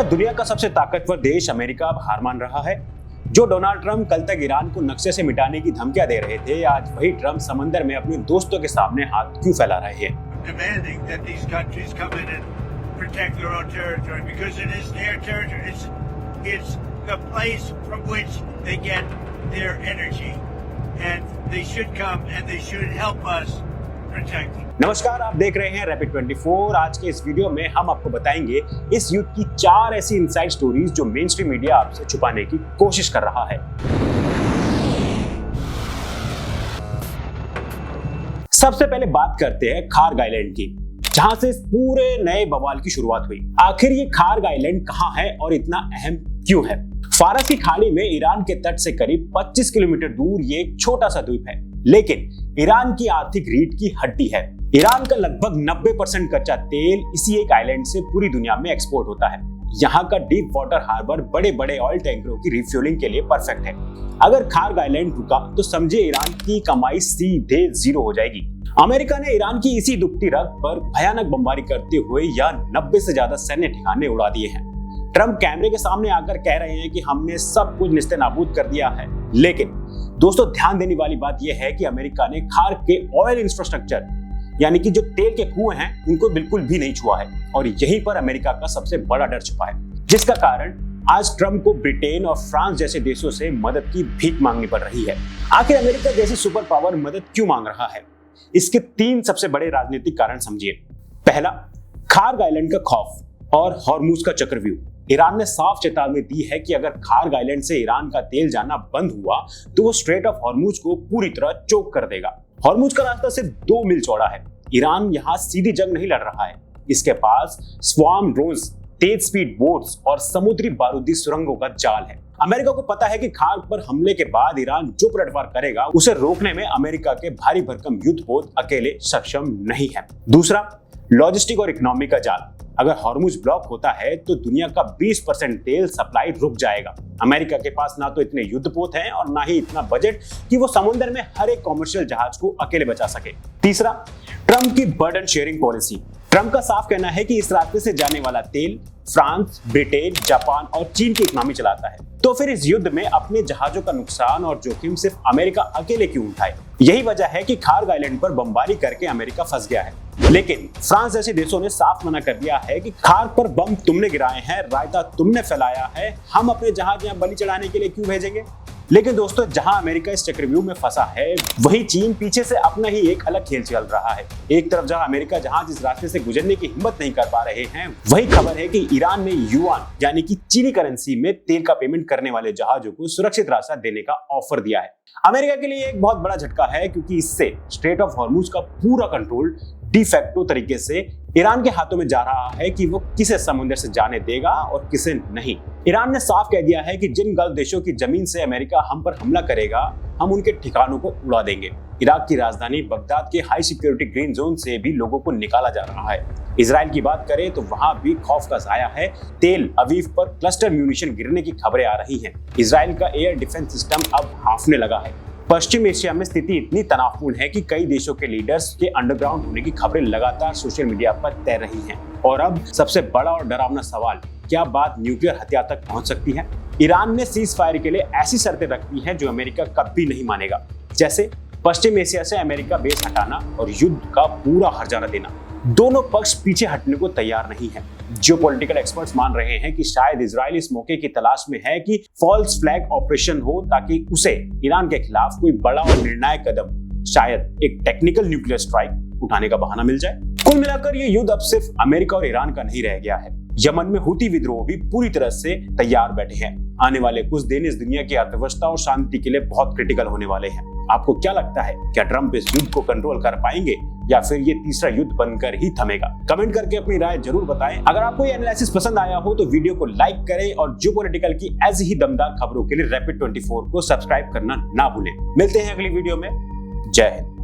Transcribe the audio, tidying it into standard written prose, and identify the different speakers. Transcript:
Speaker 1: दुनिया का सबसे ताकतवर देश अमेरिका अब हार मान रहा है? जो डोनाल्ड ट्रंप कल तक ईरान को नक्शे से मिटाने की धमकियां दे रहे थे, आज वही ट्रंप समंदर में अपने दोस्तों के सामने हाथ क्यों फैला रहे हैं?
Speaker 2: Demanding that these countries come in and protect their own territory because it is their territory. It's the place from which they get their energy, and they should come and they should help us protect it.
Speaker 1: नमस्कार, आप देख रहे हैं rapid 24। आज के इस video में हम आपको बताएंगे इस युद्ध की 4 ऐसी इनसाइड स्टोरीज जो मेन स्ट्रीम मीडिया आपसे छुपाने की कोशिश कर रहा है। सबसे पहले बात करते हैं खार्ग आइलैंड की, जहां से इस पूरे नए बवाल की शुरुआत हुई। आखिर ये खार्ग आइलैंड कहां है और इतना अहम क्यों है? फारस की खाड़ी में ईरान के तट से करीब 25 किलोमीटर दूर ये एक छोटा सा द्वीप है, लेकिन ईरान की आर्थिक रीढ़ की हड्डी है। ईरान का लगभग 90% कच्चा तेल इसी एक आइलैंड से पूरी दुनिया में एक्सपोर्ट होता है। यहाँ का डीप वाटर हार्बर बड़े बड़े ऑयल टैंकरों की रिफ्यूलिंग के लिए परफेक्ट है। अगर खार्ग आइलैंड रुका तो समझे ईरान की कमाई सीधे जीरो हो जाएगी। अमेरिका ने ईरान की इसी दुखती रग पर भयानक बमबारी करते हुए यह 90 से ज्यादा सैन्य ठिकाने उड़ा दिए हैं। ट्रंप कैमरे के सामने आकर कह रहे हैं कि हमने सब कुछ निस्तेनाबूद कर दिया है, लेकिन दोस्तों ध्यान देने वाली बात यह है कि अमेरिका ने खार्ग के ऑयल इंफ्रास्ट्रक्चर यानी कि जो तेल के कुएं हैं उनको बिल्कुल भी नहीं छुआ है, और यहीं पर अमेरिका का सबसे बड़ा डर छुपा है, जिसका कारण आज ट्रंप को ब्रिटेन और फ्रांस जैसे देशों से मदद की भीख मांगनी पड़ रही है। आखिर अमेरिका जैसी सुपर पावर मदद क्यों मांग रहा है? इसके 3 सबसे बड़े राजनीतिक कारण समझिए। पहला, खार्ग आइलैंड का खौफ और हॉर्मुज का चक्रव्यूह। ईरान ने साफ चेतावनी दी है कि अगर खार्ग आइलैंड से ईरान का तेल जाना बंद हुआ तो वो स्ट्रेट ऑफ हॉर्मुज को पूरी तरह चोक कर देगा। हॉर्मुज का रास्ता सिर्फ 2 मील चौड़ा है। ईरान यहाँ सीधी जंग नहीं लड़ रहा है, इसके पास स्वार्म ड्रोन्स, तेज स्पीड बोट्स और समुद्री बारूदी सुरंगों का जाल है। अमेरिका को पता है कि खार्ग पर हमले के बाद ईरान जो पलटवार करेगा उसे रोकने में अमेरिका के भारी भरकम युद्धपोत अकेले सक्षम नहीं है। दूसरा, लॉजिस्टिक और इकोनॉमी का जाल। अगर हॉर्मुज ब्लॉक होता है तो दुनिया का 20% तेल सप्लाई रुक जाएगा। अमेरिका के पास ना तो इतने युद्धपोत हैं और ना ही इतना बजट कि वो समुद्र में हर एक कॉमर्शियल जहाज को अकेले बचा सके। तीसरा, ट्रंप की बर्डन शेयरिंग पॉलिसी। ट्रंप का साफ कहना है कि इस रास्ते से जाने वाला तेल फ्रांस, ब्रिटेन, जापान और चीन की इकोनॉमी चलाता है, तो फिर इस युद्ध में अपने जहाजों का नुकसान और जोखिम सिर्फ अमेरिका अकेले क्यों उठाए? यही वजह है कि खार्ग आइलैंड पर बमबारी करके अमेरिका फंस गया है। लेकिन फ्रांस जैसे देशों ने साफ मना कर दिया है कि खार्ग पर बम तुमने गिराए हैं, रायता तुमने फैलाया है, हम अपने जहाज यहाँ बलि चढ़ाने के लिए क्यों भेजेंगे? लेकिन दोस्तों, जहां अमेरिका इस चक्रव्यूह में फंसा है, वहीं चीन पीछे से अपना ही एक अलग खेल चल रहा है। एक तरफ जहां अमेरिका जहाज इस रास्ते से गुजरने की हिम्मत नहीं कर पा रहे हैं, वही खबर है कि ईरान ने युआन यानी कि चीनी करेंसी में तेल का पेमेंट करने वाले जहाजों को सुरक्षित रास्ता देने का ऑफर दिया है। अमेरिका के लिए एक बहुत बड़ा झटका है, क्योंकि इससे स्ट्रेट ऑफ हॉर्मुज का पूरा कंट्रोल डिफैक्टो तरीके से ईरान के हाथों में जा रहा है कि वो किसे समुद्र से जाने देगा और किसे नहीं। ईरान ने साफ कह दिया है कि जिन गल्फ देशों की जमीन से अमेरिका हम पर हमला करेगा, हम उनके ठिकानों को उड़ा देंगे। इराक की राजधानी बगदाद के हाई सिक्योरिटी ग्रीन जोन से भी लोगों को निकाला जा रहा है। इजराइल की बात करें तो वहां भी खौफ का साया है। तेल अवीव पर क्लस्टर म्यूनिशन गिरने की खबरें आ रही हैं। इजराइल का एयर डिफेंस सिस्टम अब हांफने लगा है। पश्चिम एशिया में स्थिति इतनी तनावपूर्ण है कि कई देशों के लीडर्स के अंडरग्राउंड होने की खबरें लगातार सोशल मीडिया पर तैर रही हैं। और अब सबसे बड़ा और डरावना सवाल, क्या बात न्यूक्लियर हथियार तक पहुंच सकती है? ईरान ने सीज फायर के लिए ऐसी शर्तें रखी हैं जो अमेरिका कभी नहीं मानेगा, जैसे पश्चिम एशिया से अमेरिका बेस हटाना और युद्ध का पूरा हर्जाना देना। दोनों पक्ष पीछे हटने को तैयार नहीं है। जियोपॉलिटिकल एक्सपर्ट्स मान रहे हैं कि शायद इजराइल इस मौके की तलाश में है कि फॉल्स फ्लैग ऑपरेशन हो, ताकि उसे ईरान के खिलाफ कोई बड़ा और निर्णायक कदम, शायद एक टेक्निकल न्यूक्लियर स्ट्राइक उठाने का बहाना मिल जाए। कुल मिलाकर ये युद्ध अब सिर्फ अमेरिका और ईरान का नहीं रह गया है। यमन में हुती विद्रोह भी पूरी तरह से तैयार बैठे हैं। आने वाले कुछ दिन इस दुनिया की अर्थव्यवस्था और शांति के लिए बहुत क्रिटिकल होने वाले हैं। आपको क्या लगता है, क्या ट्रंप इस युद्ध को कंट्रोल कर पाएंगे या फिर ये तीसरा युद्ध बनकर ही थमेगा? कमेंट करके अपनी राय जरूर बताएं। अगर आपको ये एनालिसिस पसंद आया हो तो वीडियो को लाइक करें और जियोपॉलिटिकल की ऐसी ही दमदार खबरों के लिए रैपिड 24 को सब्सक्राइब करना ना भूलें। मिलते हैं अगली वीडियो में। जय हिंद।